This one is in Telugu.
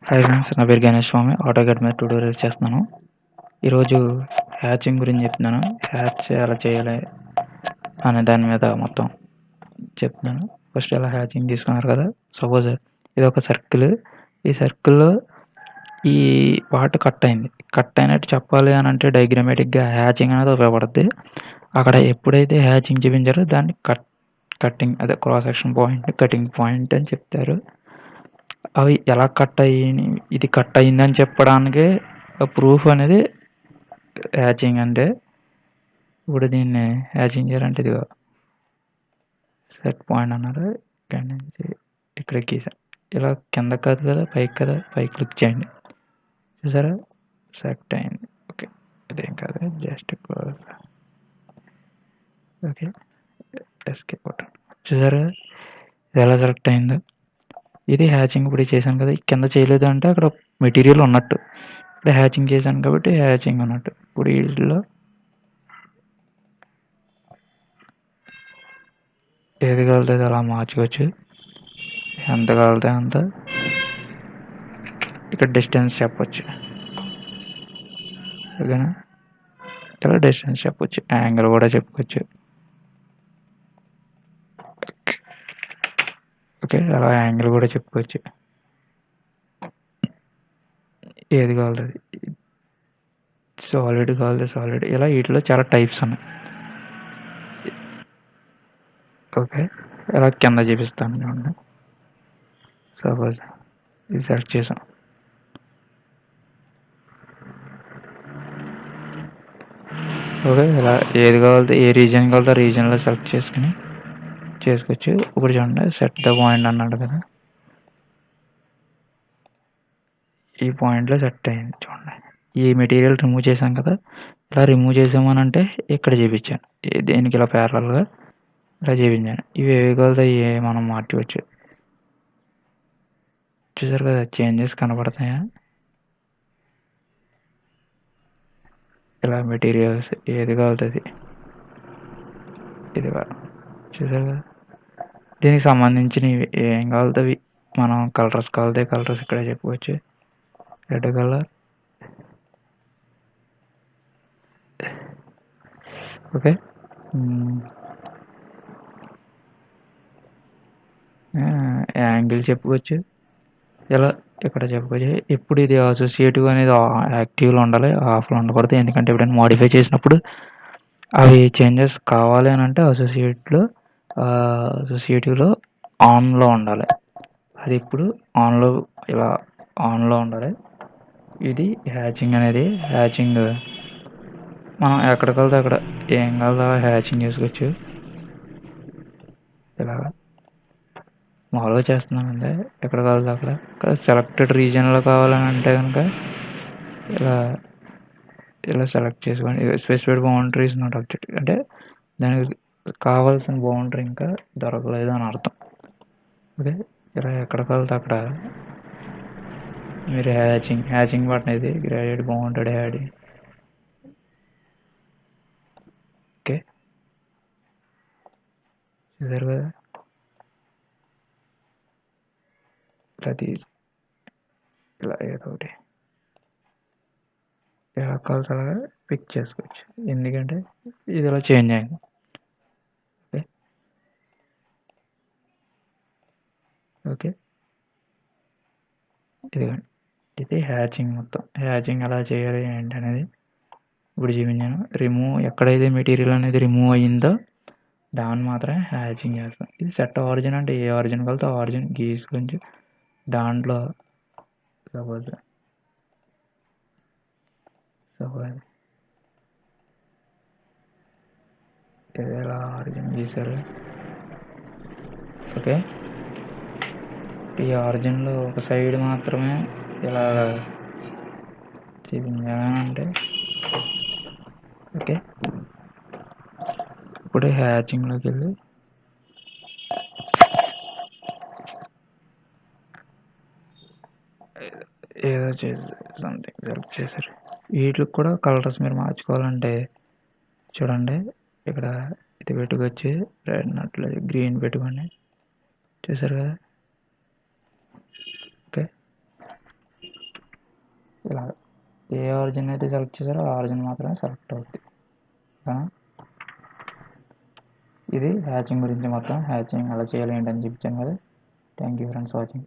హాయ్ ఫ్రెండ్స్, నా పేరు గణేష్ స్వామి. ఆటోకాడ్ మీద ట్యూటోరియల్ చేస్తున్నాను. ఈరోజు హ్యాచింగ్ గురించి చెప్తున్నాను. హ్యాచ్ ఎలా చేయాలి అనే దాని మీద మొత్తం చెప్తున్నాను. ఫస్ట్ ఎలా హ్యాచింగ్ తీసుకున్నారు కదా, సపోజ్ ఇది ఒక సర్కిల్. ఈ సర్కిల్లో ఈ పార్ట్ కట్ అయినట్టు చెప్పాలి అని అంటే డయాగ్రామేటిక్గా హ్యాచింగ్ అనేది ఉపయోగపడుతుంది. అక్కడ ఎప్పుడైతే హ్యాచింగ్ చూపించారో దాన్ని కటింగ్ అదే cross section point, cutting point అని చెప్తారు. అవి ఎలా ఇది కట్ అయిందని చెప్పడానికి ప్రూఫ్ అనేది హ్యాచింగ్ అంటే. ఇప్పుడు దీన్ని హ్యాచింగ్ చేయాలంటే ఇదిగో సెట్ పాయింట్ అన్నారు. ఇక్కడి నుంచి ఇక్కడ గీసాను. ఇలా కింద కాదు కదా, పైకి కదా, పైకి క్లిక్ చేయండి. చూసారా, సెట్ అయింది. ఓకే, ఇదేం కాదు, జస్ట్ ఓకే, ఎస్కేప్ కొట్టండి. చూసారా ఇది ఎలా సెలెక్ట్ అయిందో. ఇది హ్యాచింగ్ ఇప్పుడు చేశాను కదా, కింద చేయలేదు అంటే అక్కడ మెటీరియల్ ఉన్నట్టు. ఇక్కడ హ్యాచింగ్ చేశాను కాబట్టి హ్యాచింగ్ అన్నట్టు. ఇప్పుడు వీటిలో ఏది కలుతుంది అలా మార్చుకోవచ్చు, ఎంత కలుగుతాయి అంత. ఇక్కడ డిస్టెన్స్ చెప్పచ్చు, ఓకేనా. ఇలా డిస్టెన్స్ చెప్పచ్చు, యాంగిల్ కూడా చెప్పుకోవచ్చు. ఓకే, అలా యాంగిల్ కూడా చెప్పుకోవచ్చు. ఏది కావాలి, సాలిడ్ కావాలి, సాలిడ్. ఇలా వీటిలో చాలా టైప్స్ ఉన్నాయి. ఓకే, ఇలా కింద చూపిస్తాను చూడండి. సపోజ్ ఇది సెలెక్ట్ చేసాం. ఓకే, ఇలా ఏది కావాలితే ఏ రీజన్ కావాలితే ఆ రీజన్లో సెలెక్ట్ చేసుకోవచ్చు. ఇప్పుడు చూడండి, సెట్ ద పాయింట్ అన్నాడు కదా, ఈ పాయింట్లో సెట్ అయింది. చూడండి, ఈ మెటీరియల్ రిమూవ్ చేశాం కదా, ఇలా రిమూవ్ చేసామని అంటే ఇక్కడ చూపించాను. దేనికి ఇలా ప్యారలల్గా ఇలా చూపించాను. ఇవి ఏవి కావాలితే మనం మార్చుకోవచ్చు. చూసారు కదా, చేంజెస్ కనపడతాయా. ఇలా మెటీరియల్స్ ఏది కావాలితే ఇది చూసారు కదా. దీనికి సంబంధించినవి ఏం కావాలితే అవి మనం కలర్స్ కావాలితే కలర్స్ ఇక్కడ చెప్పుకోవచ్చు. Red colour, okay. యాంగిల్ చెప్పుకోవచ్చు. ఇలా ఇక్కడ చెప్పుకోవచ్చు. ఎప్పుడు ఇది అసోసియేటివ్ అనేది యాక్టివ్లో ఉండాలి, ఆఫ్లో ఉండకూడదు. ఎందుకంటే ఎప్పుడైనా మోడిఫై చేసినప్పుడు అవి చేంజెస్ కావాలి అని అంటే అసోసియేటివ్లో ఆన్లో ఉండాలి. అది ఇప్పుడు ఇలా ఆన్లో ఉండాలి. ఇది హ్యాచింగ్ అనేది. హ్యాచింగ్ మనం ఎక్కడికి వెళ్తే అక్కడ ఏం కావాలో హ్యాచింగ్ చేసుకోవచ్చు. ఇలాగా మామూలుగా చేస్తున్నానంటే ఎక్కడ కావాలో అక్కడ సెలెక్టెడ్ రీజియన్లో కావాలని అంటే కనుక ఇలా సెలెక్ట్ చేసుకోండి. స్పెసిఫైడ్ బౌండరీస్ నాట్ ఆబ్జెక్ట్ అంటే దానికి కావాల్సిన బౌండరీ ఇంకా దొరకలేదు అని అర్థం. ఓకే, ఇలా ఎక్కడ కావాలితే అక్కడ మీరు హ్యాచింగ్ బటన్ ఇది గ్రాడ్యుయేట్ బౌండెడ్ యాడ్. ఓకే, చూసారు కదా, ఇలా ఏదో ఒకటి ఎలా కావాల్సి అలాగా పిక్ చేసుకోవచ్చు. ఎందుకంటే ఇది ఇలా చేంజ్ అయింది. ఓకే, ఓకే, ఇదిగోండి, ఇది హ్యాచింగ్. మొత్తం హ్యాచింగ్ ఎలా చేయాలి ఏంటి అనేది ఇప్పుడు చూపించాను. ఎక్కడైతే మెటీరియల్ అనేది రిమూవ్ అయ్యిందో దాన్ని మాత్రమే హ్యాచింగ్ చేస్తాం. ఇది సెట్ ఆరిజిన్ అంటే ఏ ఆరిజిన్ కలితే ఆ ఆరిజిన్ గీసుకొని దాంట్లో సపోజ్ ఎలా ఆరిజిన్ గీసారు. ఓకే, ఈ ఆరిజిన్లో ఒక సైడ్ మాత్రమే ఇలా చూపించాలంటే ఓకే. ఇప్పుడు హ్యాచింగ్లోకి వెళ్ళి ఏదో సంథింగ్ సెలెక్ట్ చేశారు. వీటికి కూడా కలర్స్ మీరు మార్చుకోవాలంటే చూడండి, ఇక్కడ ఇది పెట్టుకొచ్చి రెడ్ నట్లు గ్రీన్ పెట్టుకోండి. చూసారు కదా. ఓకే, ఇలాగ ఏ ఆరిజిన్ అయితే సెలెక్ట్ చేశారో ఆ ఆరిజిన్ మాత్రమే సెలెక్ట్ అవుద్ది. ఇది హ్యాచింగ్ గురించి మొత్తం హ్యాచింగ్ ఎలా చేయాలి ఏంటని చెప్తాను కదా. Thank you friends watching.